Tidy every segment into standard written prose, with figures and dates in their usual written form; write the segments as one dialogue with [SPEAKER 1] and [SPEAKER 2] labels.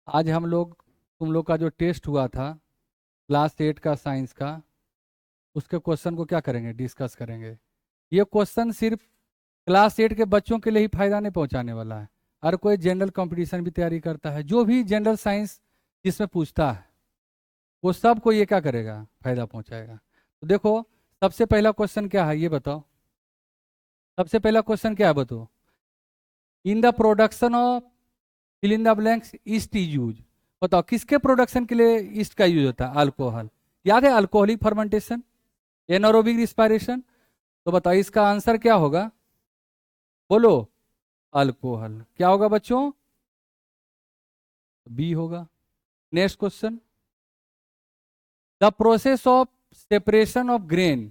[SPEAKER 1] आज तुम लोग का जो टेस्ट हुआ था क्लास 8 का साइंस का, उसके क्वेश्चन को क्या करेंगे, डिस्कस करेंगे। ये क्वेश्चन सिर्फ क्लास 8 के बच्चों के लिए ही फायदा नहीं पहुंचाने वाला है। हर कोई जनरल कंपटीशन भी तैयारी करता है, जो भी जनरल साइंस जिसमें पूछता है वो सबको ये क्या करेगा, फायदा पहुंचाएगा। तो देखो, सबसे पहला क्वेश्चन क्या है ये बताओ। सबसे पहला क्वेश्चन क्या है बताओ। In the production of fill in the blanks yeast is use. बताओ किसके प्रोडक्शन के लिए ईस्ट का यूज होता है, अल्कोहल। याद है अल्कोहलिक फर्मेंटेशन, एनारोबिक रिस्पायरेशन। तो बताओ इसका आंसर क्या होगा, बोलो। अल्कोहल क्या होगा बच्चों, बी होगा। Next question. The process of separation of grain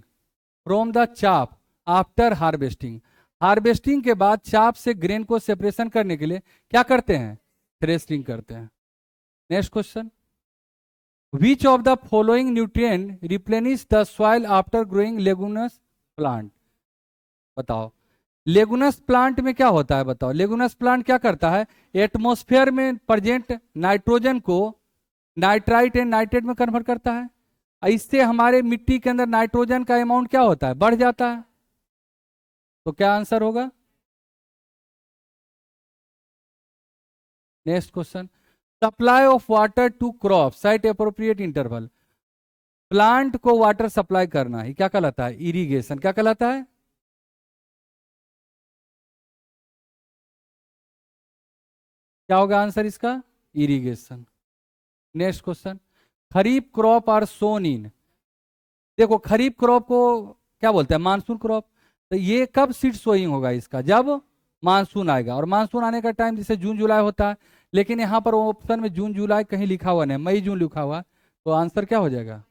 [SPEAKER 1] from the चाप आफ्टर हार्वेस्टिंग। हार्वेस्टिंग के बाद चाप से ग्रेन को सेपरेशन करने के लिए क्या करते हैं, थ्रेशरिंग करते हैं। Next question. Which of the following nutrient replenish the soil after growing legumes plant. बताओ लेगुनस प्लांट में क्या होता है, बताओ लेगुनस प्लांट क्या करता है, एटमॉस्फेयर में प्रेजेंट नाइट्रोजन को नाइट्राइट एंड नाइट्रेट में कन्वर्ट करता है। इससे हमारे मिट्टी के अंदर नाइट्रोजन का अमाउंट क्या होता है, बढ़ जाता है। तो क्या आंसर होगा। Next question. Supply of water to crop at appropriate interval. Plant को वाटर सप्लाई करना ही क्या कहलाता है, इरिगेशन। क्या कहलाता है, क्या होगा आंसर इसका, irrigation. Next question. Kharif crop are sown in. देखो खरीफ क्रॉप को क्या बोलते हैं, मानसून क्रॉप। तो ये कब सीड सोइंग होगा इसका, जब मानसून आएगा। और मानसून आने का टाइम जैसे जून जुलाई होता है, लेकिन यहाँ पर ऑप्शन में जून जुलाई कहीं लिखा हुआ नहीं, मई जून लिखा हुआ है। तो आंसर क्या हो जाएगा,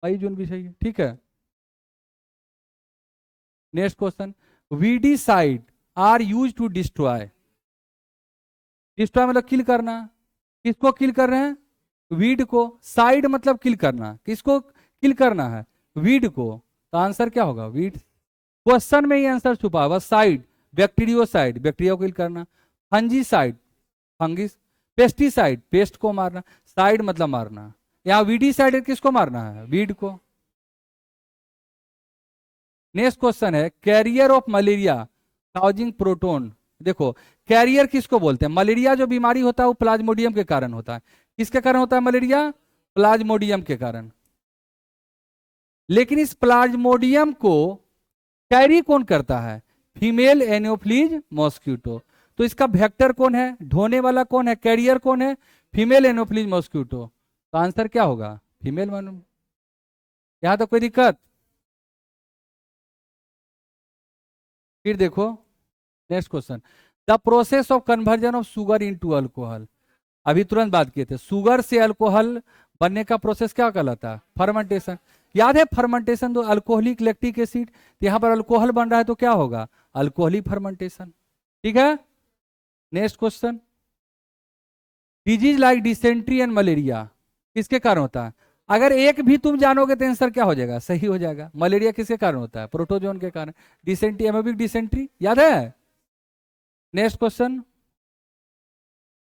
[SPEAKER 1] मई जून भी सही है, ठीक है। Next question. Weedicide are use to destroy. Destroy मतलब किल करना। किसको किल कर रहे हैं, वीड को। साइड मतलब किल करना, किसको किल करना है, वीड को। तो आंसर क्या होगा, वीड। क्वेश्चन में ही आंसर छुपा हुआ, साइड बैक्टीरियोसाइड, बैक्टीरिया को किल करना। Fungicide fungus. पेस्टिसाइड पेस्ट को मारना। साइड मतलब मारना। यहाँ वीडीसाइड किसको मारना है, वीड को। नेक्स्ट क्वेश्चन है carrier of malaria causing proton. देखो कैरियर किसको बोलते हैं, मलेरिया जो बीमारी होता है वो प्लाज्मोडियम के कारण होता है। किसके कारण होता है मलेरिया, प्लाज्मोडियम के कारण। लेकिन इस प्लाज्मोडियम को कैरी कौन करता है, फीमेल एनोफ्लीज मॉस्क्यूटो। तो इसका वेक्टर कौन है, ढोने वाला कौन है, कैरियर कौन है, फीमेल एनोफ्लीज मॉस्क्यूटो। तो आंसर क्या होगा, फीमेल। यहां तो कोई दिक्कत। फिर देखो next question. The process of conversion of sugar into alcohol. अभी तुरंत बात किए थे, शुगर से अल्कोहल बनने का प्रोसेस क्या कहलाता है, फर्मेंटेशन। याद है फर्मेंटेशन, तो अल्कोहलिक लैक्टिक एसिड। तो यहां पर अल्कोहल बन रहा है तो क्या होगा, अल्कोहलिक फर्मेंटेशन, ठीक है। Next question. Disease like dysentery and malaria किसके कारण होता है। अगर एक भी तुम जानोगे तो आंसर क्या हो जाएगा, सही हो जाएगा। मलेरिया किसके कारण होता है, प्रोटोजोन के कारण। डिसेंट्री एमोबिक डिसेंट्री, याद है। Next question.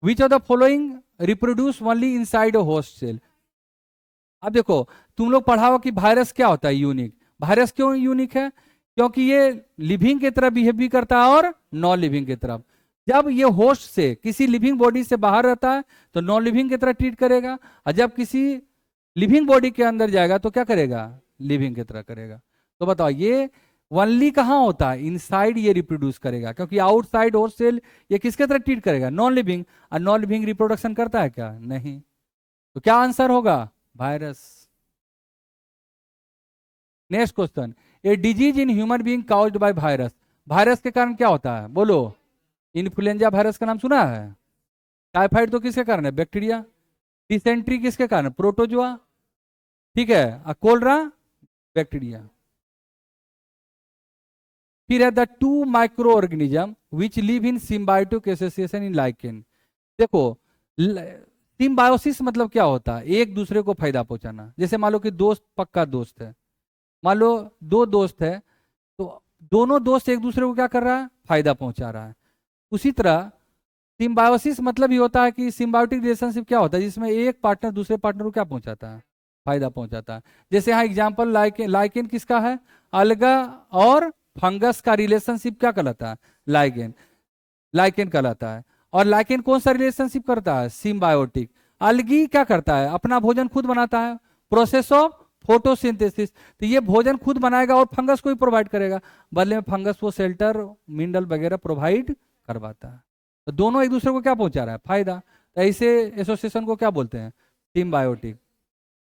[SPEAKER 1] Which of the following reproduce only inside a host cell. अब देखो तुम लोग पढ़ाओ कि वायरस क्या होता है, यूनिक। वायरस क्यों यूनिक है, क्योंकि ये लिविंग की तरह बिहेव भी करता है और नॉन लिविंग की तरफ। जब ये होस्ट से किसी लिविंग बॉडी से बाहर रहता है तो नॉन लिविंग की तरह ट्रीट करेगा, और जब किसी लिविंग बॉडी के अंदर जाएगा तो क्या करेगा, लिविंग की तरह करेगा। तो बताओ ये ओनली कहाँ होता है, इनसाइड ये रिप्रोड्यूस करेगा, क्योंकि आउटसाइड होस्ट सेल ये किसके तरह ट्रीट करेगा, नॉन लिविंग। और नॉन लिविंग रिप्रोडक्शन करता है क्या, नहीं। तो क्या आंसर होगा, virus. Next question. A disease in human being caused by virus. Virus के कारण क्या होता है, बोलो। इन्फ्लुएंजा वायरस का नाम सुना है। टाइफाइड तो किसके कारण है, बैक्टीरिया। डिसेंट्री किसके कारण, प्रोटोजोआ, ठीक है। Cholera, bacteria. फिर है the two microorganism which live in symbiotic association in lichen. देखो सिम्बायोसिस मतलब क्या होता है, एक दूसरे को फायदा पहुंचाना। जैसे मान लो कि दोस्त पक्का दोस्त है, मान लो दो दोस्त है, तो दोनों दोस्त एक दूसरे को क्या कर रहा है, फायदा पहुंचा रहा है। उसी तरह सिम्बायोसिस मतलब ये होता है कि सिम्बायोटिक रिलेशनशिप क्या होता है, जिसमें एक पार्टनर दूसरे पार्टनर को क्या पहुंचाता है, फायदा पहुंचाता है। जैसे यहाँ एग्जांपल लाइकेन, लाइकेन किसका है, अलगा और फंगस का रिलेशनशिप क्या कहलाता है, लाइकेन, लाइकेन कहलाता है। और लाइकेन कौन सा रिलेशनशिप करता है, सिम्बायोटिक। अलगी क्या करता है, अपना भोजन खुद बनाता है, प्रोसेस ऑफ फोटोसिंथेसिस। तो ये भोजन खुद बनाएगा और फंगस को ही प्रोवाइड करेगा, बदले में फंगस वो शेल्टर मिनरल वगैरह प्रोवाइड करवाता है। तो दोनों एक दूसरे को क्या पहुंचा रहा है, फायदा। तो ऐसे एसोसिएशन को क्या बोलते हैं, सिम्बायोटिक।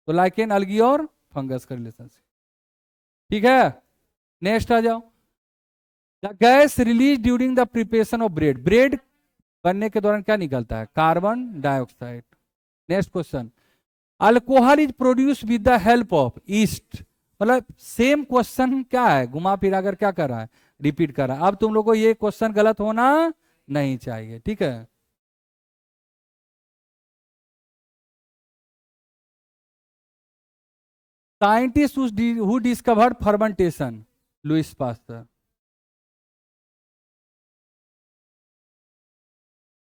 [SPEAKER 1] तो लाइकेन, अलगी और फंगस का रिलेशनशिप। ठीक है, नेक्स्ट आ जाओ। The gas release during the preparation of bread, bread बनने के दौरान क्या निकलता है, carbon dioxide. Next question, alcohol is produce with the help of east. मतलब सेम क्वेश्चन क्या है, घुमा फिरा कर क्या कर रहा है, रिपीट कर रहा है। अब तुम लोग को ये क्वेश्चन गलत होना नहीं चाहिए, ठीक है। Scientist who discovered fermentation, Louis Pasteur.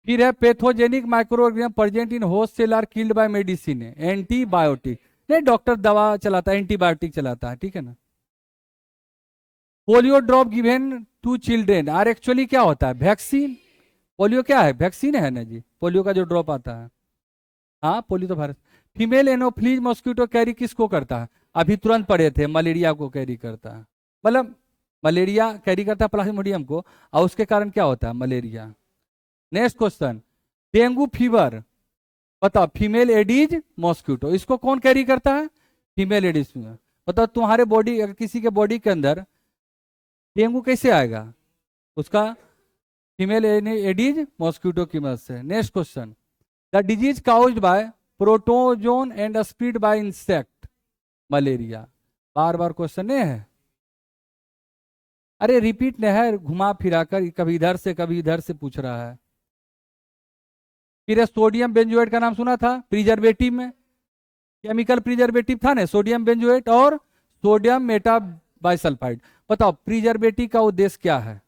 [SPEAKER 1] फिर है pathogenic microorganism present in host cell are killed by medicine, antibiotic. नहीं, डॉक्टर दवा चलाता है, एंटीबायोटिक चलाता है, ठीक है ना। Polio drop given to children are actually क्या होता है, वैक्सीन। पोलियो क्या है, वैक्सीन है ना जी, पोलियो का जो ड्रॉप आता है। हाँ, पोलियो तो Bharat. Female Anopheles mosquito carry किसको करता है, अभी तुरंत पढ़े थे, मलेरिया को कैरी करता है। मतलब मलेरिया कैरी करता है प्लाज्मोडियम को, और उसके कारण क्या होता है, malaria. Next question, dengue fever, बताओ फीमेल एडीज मॉस्किटो, इसको कौन कैरी करता है, फीमेल एडीज। बताओ तुम्हारे बॉडी, अगर किसी के बॉडी के अंदर डेंगू कैसे आएगा, उसका फीमेल एडीज मॉस्किटो की मदद से। Next question, the disease caused bye protozoan and spread by insect, malaria. Bar bar question नहीं है, अरे रिपीट नहीं है, घुमा फिरा कर कभी इधर से कभी इधर से पूछ रहा है। फिर सोडियम बेंजोएट का नाम सुना था, प्रिजर्वेटिव में केमिकल प्रिजर्वेटिव था ना, सोडियम बेंजोएट और सोडियम मेटाबाइसल्फाइड। बताओ प्रिजर्वेटिव का उद्देश्य क्या है,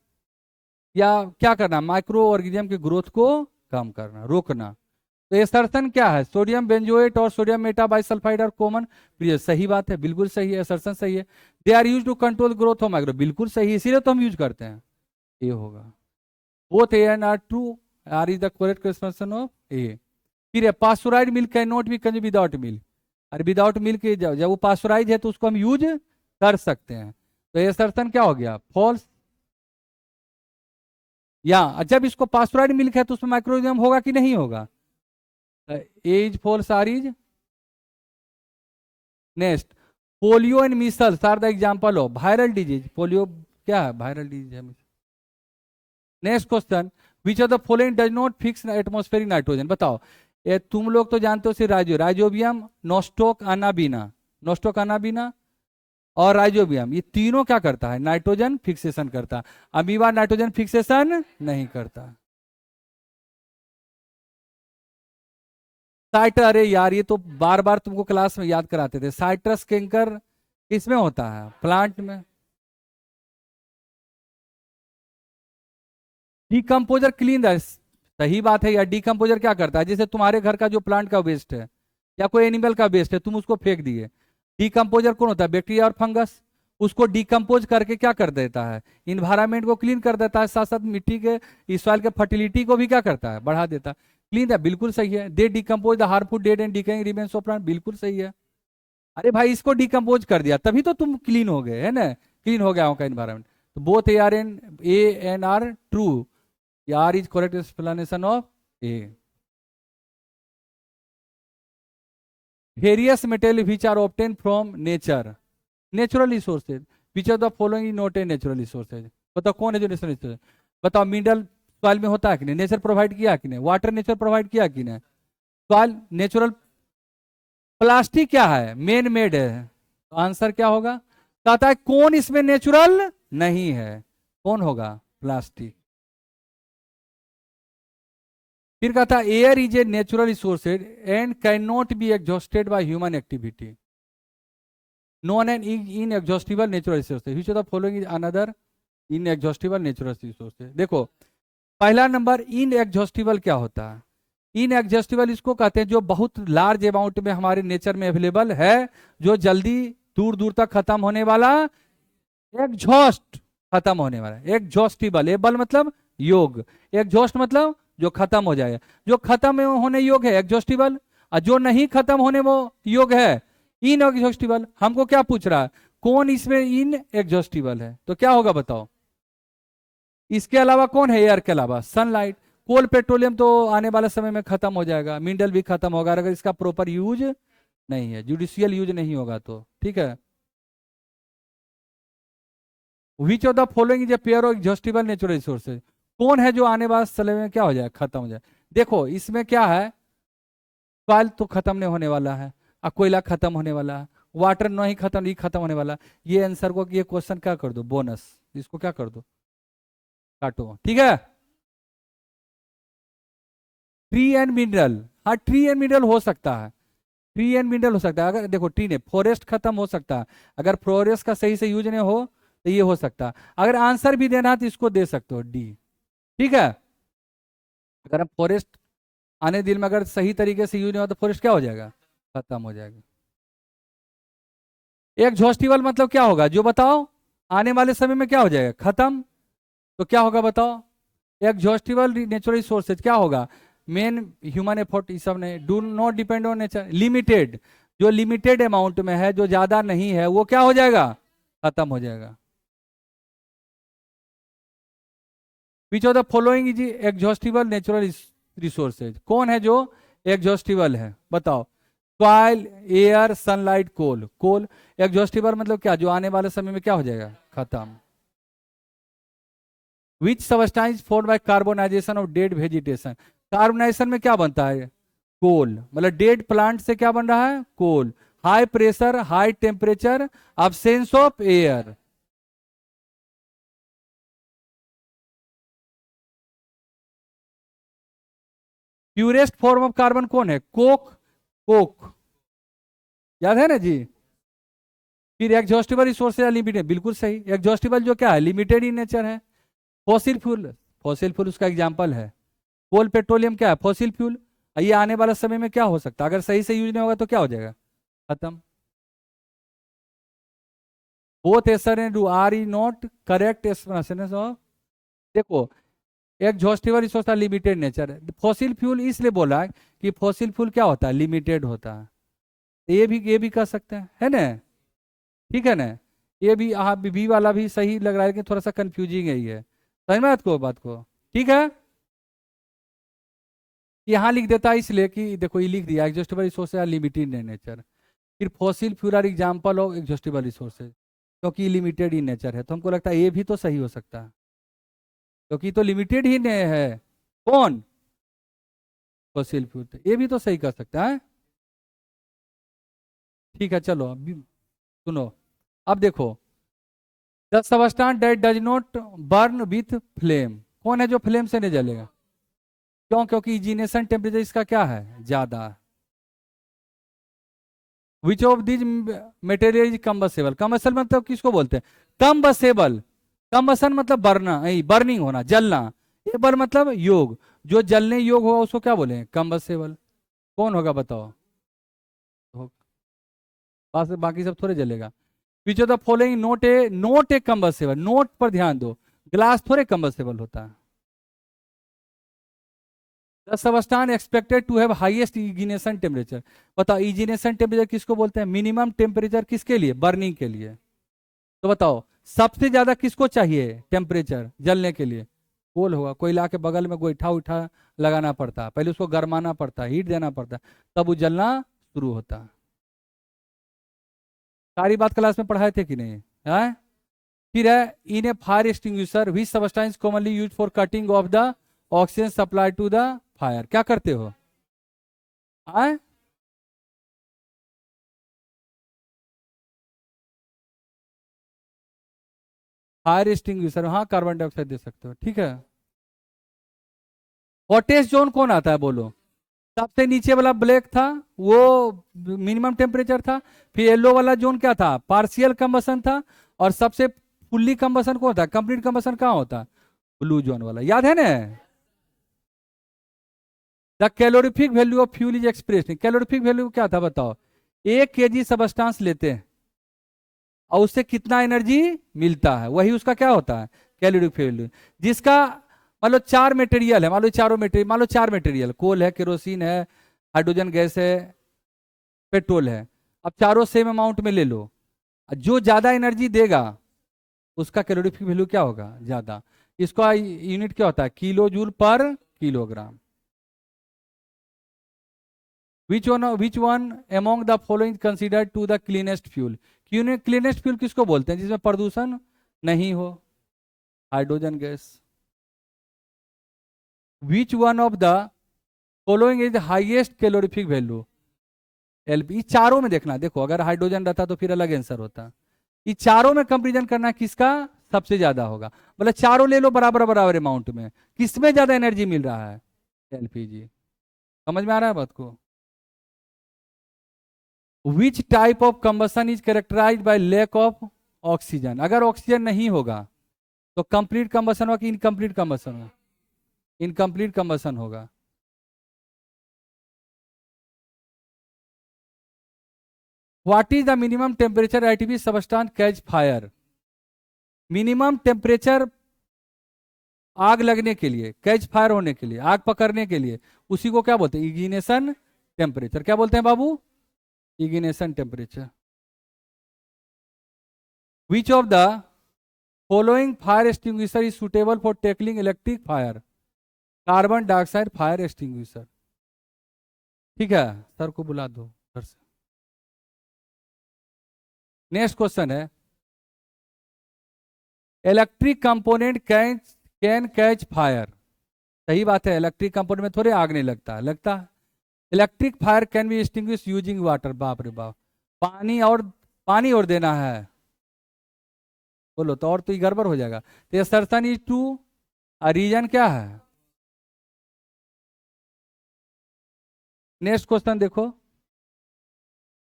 [SPEAKER 1] या क्या करना, माइक्रो ऑर्गेनिज्म के ग्रोथ को कम करना, रोकना। तो एसर्शन क्या है, सोडियम बेंजोएट और सोडियम मेटाबाइसल्फाइड और कॉमन। सही बात है, बिल्कुल सही है, एसर्शन सही है। They are use to control growth of micro, बिल्कुल सही है, इसीलिए तो हम यूज करते हैं, ये होगा। Both A and R true, R is the correct expression of A. फिर है pasteurised milk can not be consumed without milk, और विदाउट मिल्क जब वो पास्चुराइज है तो उसको हम यूज कर सकते हैं। तो ये असर्शन क्या हो गया, फॉल्स। या जब इसको पास्चुराइज्ड मिल्क है तो उसमें माइक्रोऑर्गेनिज्म होगा कि नहीं होगा, A's false, R is. Next, polio and measles are the example of viral disease, polio क्या है, वायरल डिजीज है। Next question, which of the following does not fix atmospheric nitrogen. बताओ, ये तुम लोग तो जानते हो सिर्फ rhizobium, nostoc anabaena, nostoc anabaena और राइजोबियम, ये तीनों क्या करता है, नाइट्रोजन फिक्सेशन करता। अमीबा नाइट्रोजन फिक्सेशन नहीं करता। साइट्रस, अरे यार ये तो बार बार तुमको क्लास में याद कराते थे, साइट्रस कैंकर किसमें होता है, प्लांट में। डिकम्पोजर क्लीन द, सही बात है यार, डिकम्पोजर क्या करता है, जैसे तुम्हारे घर का जो प्लांट का वेस्ट है या कोई एनिमल का वेस्ट है, तुम उसको फेंक दिए, डिकम्पोजर कौन होता है, बैक्टीरिया और फंगस। उसको डिकम्पोज करके क्या कर देता है, इन्वायरमेंट को क्लीन कर देता है, साथ साथ मिट्टी के सॉइल के फर्टिलिटी को भी क्या करता है, बढ़ा देता है। क्लीन है, बिल्कुल सही है। दे decompose the harmful dead and decaying remains of plant, बिल्कुल सही है। अरे भाई इसको डिकम्पोज कर दिया तभी तो तुम क्लीन हो गए, है ना, क्लीन हो गया होगा इन्वायरमेंट। तो both A and R true, R is correct explanation of A. Various material which are obtain from nature, natural resources, which of the following not a natural resources. बताओ कौन है जो नेचुरल रिसोर्सेज, बताओ mineral soil में होता है कि नहीं, नेचर प्रोवाइड किया कि नहीं, वाटर नेचर प्रोवाइड किया कि नहीं, सॉइल नेचुरल। प्लास्टिक क्या है, मेन मेड है, तो आंसर क्या होगा, कहता है कौन इसमें नेचुरल नहीं है, कौन होगा, प्लास्टिक। फिर कहता है air is a natural resources and can not be exhausted by human activity, non an inexhaustible natural resources, which of the following is another inexhaustible natural resources. देखो पहला नंबर इनएग्जॉस्टिबल क्या होता है? इनएग्जॉस्टिबल इसको कहते हैं जो बहुत लार्ज अमाउंट में हमारे नेचर में अवेलेबल है, जो जल्दी दूर दूर तक खत्म होने वाला, एग्जॉस्ट खत्म होने वाला, एग्जॉस्टिबल, एबल मतलब योग, एग्जॉस्ट मतलब जो खत्म हो जाएगा, जो खत्म होने योग है एग्जॉस्टिबल, और जो नहीं खत्म होने वो योग है इनएग्जॉस्टिबल। हमको क्या पूछ रहा है, कौन इसमें इन एग्जॉस्टिबल है? तो क्या होगा बताओ? इसके अलावा कौन है एयर के अलावा? सनलाइट। कोल पेट्रोलियम तो आने वाले समय में खत्म हो जाएगा, मिनरल भी खत्म होगा अगर इसका प्रॉपर यूज नहीं है, जुडिशियल यूज नहीं होगा तो। ठीक है। विच of the following is a pair of exhaustible natural resources? कौन है जो आने वाले समय में क्या हो जाए, खत्म हो जाए? देखो इसमें क्या है, ऑयल तो खत्म नहीं होने वाला है, और कोयला खत्म होने वाला है, वाटर नहीं खत्म, नहीं खत्म होने वाला। ये आंसर को, ये क्वेश्चन क्या कर दो, बोनस, इसको क्या कर दो, काटो। ठीक है। ट्री एंड मिनरल, हाँ ट्री एंड मिनरल हो सकता है, ट्री एंड मिनरल हो सकता है। अगर देखो ट्री ने, फॉरेस्ट खत्म हो सकता है, अगर फॉरेस्ट का सही से यूज नहीं हो तो ये हो सकता है। अगर आंसर भी देना है तो इसको दे सकते हो, डी। ठीक है। अगर हम फॉरेस्ट आने दिन में अगर सही तरीके से यूज नहीं हो तो फॉरेस्ट क्या हो जाएगा, खत्म हो जाएगा। एग्जॉस्टिबल मतलब क्या होगा, जो बताओ आने वाले समय में क्या हो जाएगा, खत्म। तो क्या होगा बताओ? एग्जॉस्टिबल नेचुरल रिसोर्सेज क्या होगा, मेन ह्यूमन एफर्ट, इस सब ने, do not depend on nature, limited, जो लिमिटेड अमाउंट में है, जो ज्यादा नहीं है, वो क्या हो जाएगा, खत्म हो जाएगा। विच of the following is exhaustible natural resources? कौन है जो एग्जॉस्टिबल है बताओ? सॉइल, एयर, सनलाइट, कोल। कोल एग्जॉस्टिबल मतलब क्या, जो आने वाले समय में क्या हो जाएगा, खत्म। Which substance form by carbonisation of dead vegetation? Carbonisation में क्या बनता है, कोल, मतलब डेड प्लांट से क्या बन रहा है, coal. High pressure, high temperature, absence of air. Purest form of carbon कौन है, कोक। कोक याद है ना जी। फिर एग्जॉस्टिबल रिसोर्स या लिमिटेड, बिल्कुल सही। एग्जॉस्टिबल जो क्या है, लिमिटेड इन नेचर है। फॉसिल फ्यूल, फॉसिल फ्यूल उसका एग्जांपल है। कोल पेट्रोलियम क्या है, फॉसिल फ्यूल। ये आने वाला समय में क्या हो सकता है, अगर सही से यूज नहीं होगा तो क्या हो जाएगा, खत्म। Both Acer and do R E not correct explanation of, देखो एग्जॉस्टिबल रिसोर्स लिमिटेड नेचर है। फॉसिल फ्यूल इसलिए बोला है कि फॉसिल फ्यूल क्या होता है, लिमिटेड होता है। ये भी कर सकते हैं, है ना। ठीक है ना। ये भी हाँ, बी वाला भी सही लग रहा है, कि थोड़ा सा कंफ्यूजिंग है ये, समझ में बात को। ठीक है। यहाँ लिख देता है इसलिए कि देखो ये लिख दिया, exhaustible resources are limited in nature. फिर fossil fuel are example of exhaustible resources, क्योंकि लिमिटेड इन नेचर है, तो हमको लगता है ये भी तो सही हो सकता है, क्योंकि तो लिमिटेड ही नहीं है। कौन, फॉसिल फ्यूल, ये भी तो सही कर सकता है। ठीक है चलो अभी सुनो। अब देखो, the substance that does not burn with flame, कौन है जो फ्लेम से नहीं जलेगा? क्यों? क्योंकि इजिनेशन टेम्परेचर इसका क्या है, ज्यादा। Which of this material is combustible? Combustible मतलब किसको बोलते हैं, कम्बसेबल। कम्बसन मतलब बरना, बर्निंग होना, जलना। एबल मतलब योग, जो जलने योग होगा उसको क्या बोले, कम्बसेबल। कौन होगा बताओ? बस बाकी सब थोड़े जलेगा। Which of the following not a combustible, not पर ध्यान दो, ग्लास थोड़े कम्बसेबल होता है। The substance expected to have highest ignition temperature, बताओ इग्निशन टेम्परेचर किसको बोलते हैं, मिनिमम टेम्परेचर किसके लिए, बर्निंग के लिए। तो बताओ सबसे ज्यादा किसको चाहिए टेम्परेचर जलने के लिए, कोल होगा। कोयला के बगल में गोईठा उठा लगाना पड़ता है, पहले उसको गरमाना पड़ता है, हीट देना पड़ता है, तब वो जलना शुरू होता है। सारी बात क्लास में पढ़ाए थे कि नहीं है? फिर है in a fire extinguisher which substance commonly use for cutting off the oxygen supply to the fire, क्या करते हो? आए? फायर एक्सटिंग्विशर, हाँ कार्बन डाइऑक्साइड दे सकते हो। ठीक है। हॉटेस्ट जोन कौन आता है बोलो? सबसे नीचे वाला ब्लैक था, वो मिनिमम टेम्परेचर था। फिर येलो वाला जोन क्या था, पार्शियल कंबसन था। और सबसे फुल्ली कंबसन कौन था, कंप्लीट कंबसन कहाँ होता, ब्लू जोन वाला, याद है ना? The calorific value of fuel is expressed. Calorific value क्या था बताओ? 1 kg सबस्टांस लेते हैं और उससे कितना एनर्जी मिलता है, वही उसका क्या होता है, कैलोरीफिक वैल्यू। जिसका मान लो 4 मटेरियल है, मान लो चारों मटेरियल, मान लो 4 मटेरियल, कोल है, केरोसिन है, हाइड्रोजन गैस है, पेट्रोल है। अब चारों सेम अमाउंट में ले लो, जो ज्यादा एनर्जी देगा उसका कैलोरीफिक वैल्यू क्या होगा, ज्यादा। इसका यूनिट क्या होता है, kilojoule per kilogram. Which one among the following considered to the cleanest fuel. Cleanest fuel किसको बोलते हैं, जिसमें प्रदूषण नहीं हो, hydrogen gas. Which one of the following is highest calorific value, LP. चारों में देखना, देखो अगर हाइड्रोजन रहता तो फिर अलग आंसर होता। ये चारों में कंपेरिजन करना किसका सबसे ज्यादा होगा, मतलब चारों ले लो बराबर बराबर अमाउंट में, किसमें ज्यादा एनर्जी मिल रहा है, एलपीजी। समझ में आ रहा है बात को? Which type of combustion is characterize by lack of oxygen. अगर ऑक्सीजन नहीं होगा तो कंप्लीट कंबसन होगा कि इनकम्प्लीट कंबसन होगा, इनकम्प्लीट कंबसन होगा। What is the minimum temperature at which substance catch fire. Minimum temperature आग लगने के लिए, कैच फायर होने के लिए, आग पकड़ने के लिए, उसी को क्या बोलते हैं, इग्निशन टेम्परेचर। क्या बोलते हैं बाबू, ignition temperature. Which of the following fire extinguisher is suitable for tackling electric fire. Carbon dioxide fire extinguisher. ठीक है, सर को बुला दो सर से। नेक्स्ट क्वेश्चन है, electric component can catch fire. सही बात है, इलेक्ट्रिक कंपोनेंट में थोड़े आग नहीं लगता, लगता है। Electric fire can be extinguish using water. बाप रे बाप, पानी और देना है, बोलो तो और तो ये गड़बड़ हो जाएगा। तो असर्शन इज टू, रीजन क्या है। नेक्स्ट क्वेश्चन देखो,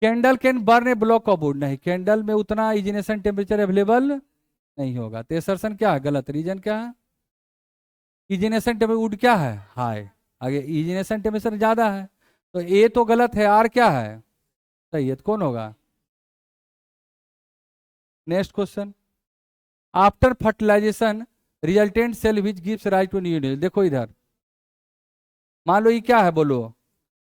[SPEAKER 1] candle can burn A block of would. नहीं, कैंडल में उतना इग्निशन टेम्परेचर अवेलेबल नहीं होगा। तो असर्शन क्या है, गलत। रीजन क्या है, इग्निशन टेम्परेचर वुड क्या है, हाई। आगे इग्निशन टेम्परेचर ज्यादा है, तो ए तो गलत है, आर क्या है, सही है। तो कौन होगा। Next question, after fertilisation resultant cell which gives rise to new. देखो इधर, मान लो ये क्या है, बोलो,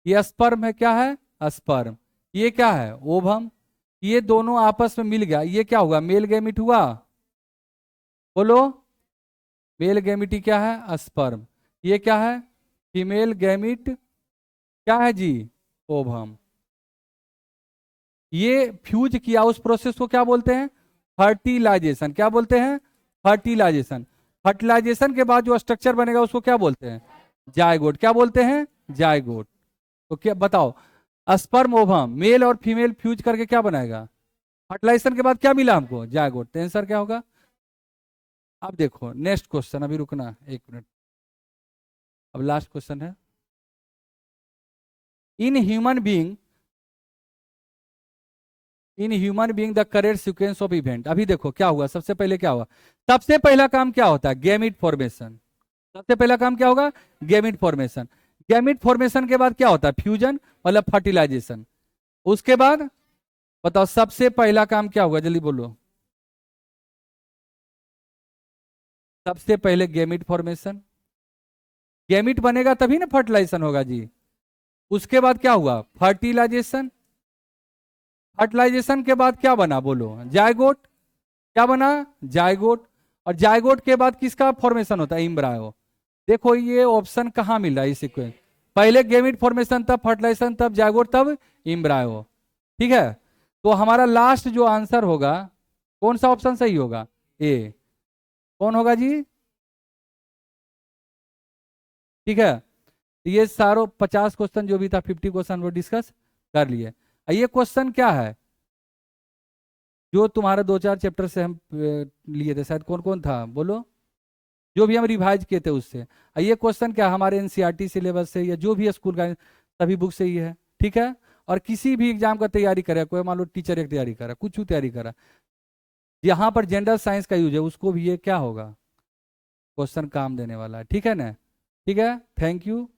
[SPEAKER 1] ये स्पर्म है, क्या है, स्पर्म। ये क्या है, ओवम। ये दोनों आपस में मिल गया, ये क्या हुआ, मेल गैमिट हुआ, बोलो। मेल गैमिटी क्या है, स्पर्म। ये क्या है, फीमेल गैमिट, क्या है जी, ओवम। ये फ्यूज किया, उस प्रोसेस को क्या बोलते हैं, फर्टिलाइजेशन। क्या बोलते हैं, फर्टिलाइजेशन। फर्टिलाइजेशन के बाद जो स्ट्रक्चर बनेगा उसको क्या बोलते हैं, जायगोट। क्या बोलते हैं, जायगोट। तो क्या बताओ, स्पर्म ओवम, मेल और फीमेल फ्यूज करके क्या बनाएगा, फर्टिलाइजेशन के बाद क्या मिला हमको, जायगोट। तो आंसर क्या होगा। अब देखो नेक्स्ट क्वेश्चन, अभी रुकना 1 मिनट, अब लास्ट क्वेश्चन है। In human being the correct sequence of event. अभी देखो क्या हुआ, सबसे पहले क्या हुआ, सबसे पहला काम क्या होता है, गैमिट फॉर्मेशन। सबसे पहला काम क्या होगा, गैमिट फॉर्मेशन। गैमिट फॉर्मेशन के बाद क्या होता है, फ्यूजन मतलब फर्टिलाइजेशन। उसके बाद बताओ सबसे पहला काम क्या होगा, जल्दी बोलो। सबसे पहले गैमिट फॉर्मेशन, गैमिट बनेगा तभी ना फर्टिलाइजेशन होगा जी। उसके बाद क्या हुआ, फर्टिलाइजेशन। फर्टिलाइजेशन के बाद क्या बना, बोलो, जायगोट। क्या बना, जायगोट। और जायगोट के बाद किसका फॉर्मेशन होता है, इम्ब्रायो। देखो ये ऑप्शन कहाँ मिल रहा है, सीक्वेंस, पहले गैमिट फॉर्मेशन, तब फर्टिलाइजेशन, तब जायगोट, तब इम्ब्रायो। ठीक है, तो हमारा लास्ट जो आंसर होगा, कौन सा ऑप्शन सही होगा, ए। कौन होगा जी, ठीक है। ये सारों 50 क्वेश्चन जो भी था, 50 क्वेश्चन वो डिस्कस कर लिए। ये क्वेश्चन क्या है, जो तुम्हारे 2-4 चैप्टर से हम लिए थे, शायद कौन कौन था बोलो, जो भी हम रिवाइज किए थे उससे। ये क्वेश्चन क्या हमारे एनसीईआरटी सिलेबस से या जो भी स्कूल का सभी बुक से ही है। ठीक है, और किसी भी एग्जाम का तैयारी करे, कोई मान लो टीचर की तैयारी करा, कुछ भी तैयारी करा, यहाँ पर जनरल साइंस का यूज है, उसको भी ये क्या होगा, क्वेश्चन काम देने वाला है। ठीक है ना, ठीक है, थैंक यू।